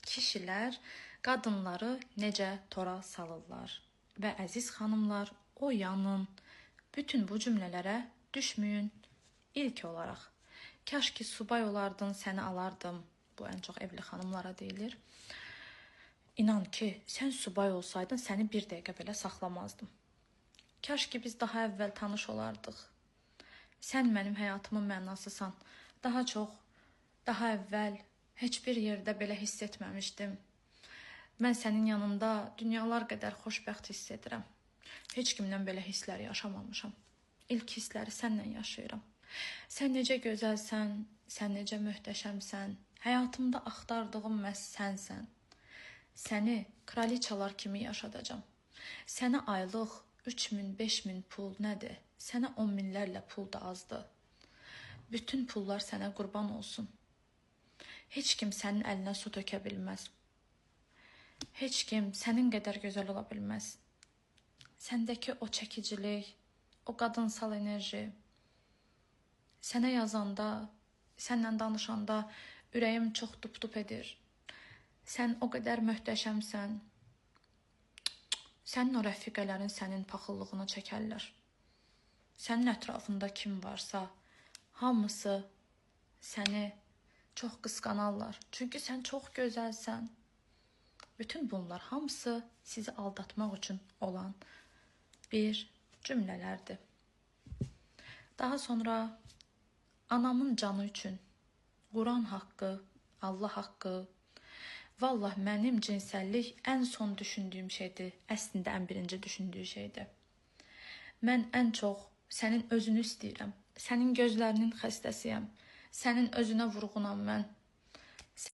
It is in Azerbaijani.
kişilər qadınları necə tora salırlar. Və əziz xanımlar, oyanın, bütün bu cümlələrə düşməyin. İlk olaraq, kaş ki subay olardın, səni alardım. Bu ən çox evli xanımlara deyilir. İnan ki, sən subay olsaydın, səni bir dəqiqə belə saxlamazdım. Kaş ki biz daha əvvəl tanış olardıq. Sən mənim həyatımın mənasısan. Daha çox, daha əvvəl heç bir yerdə belə hiss etməmişdim. Mən sənin yanında dünyalar qədər xoşbəxt hiss edirəm. Heç kimdən belə hisslər yaşamamışam. İlk hissləri sənlə yaşayıram. Sən necə gözəlsən, sən necə möhtəşəmsən. Həyatımda axtardığım məhz sənsən. Səni kraliçalar kimi yaşadacam. Sənə aylıq 3000, 5000 pul nədir? Sənə 10 minlərlə pul da azdır. Bütün pullar sənə qurban olsun. Heç kim sənin əlinə su tökə bilməz. Heç kim sənin qədər gözəl ola bilməz. Səndəki o çəkicilik, o qadınsal enerji, sənə yazanda, sənlə danışanda ürəyim çox dup-dup edir. Sən o qədər möhtəşəmsən. Sənin o rəfiqələrin sənin paxıllığını çəkərlər. Sənin ətrafında kim varsa, hamısı səni çox qısqanarlar. Çünki sən çox gözəlsən. Bütün bunlar hamısı sizi aldatmaq üçün olan bir cümlələrdir. Daha sonra anamın canı üçün Quran haqqı, Allah haqqı, vallah mənim cinsəllik ən son düşündüyüm şeydir. Əslində ən birinci düşündüyü şeydir. Mən ən çox sənin özünü istəyirəm. Sənin gözlərinin xəstəsiyəm. Sənin özünə vurğunam mən.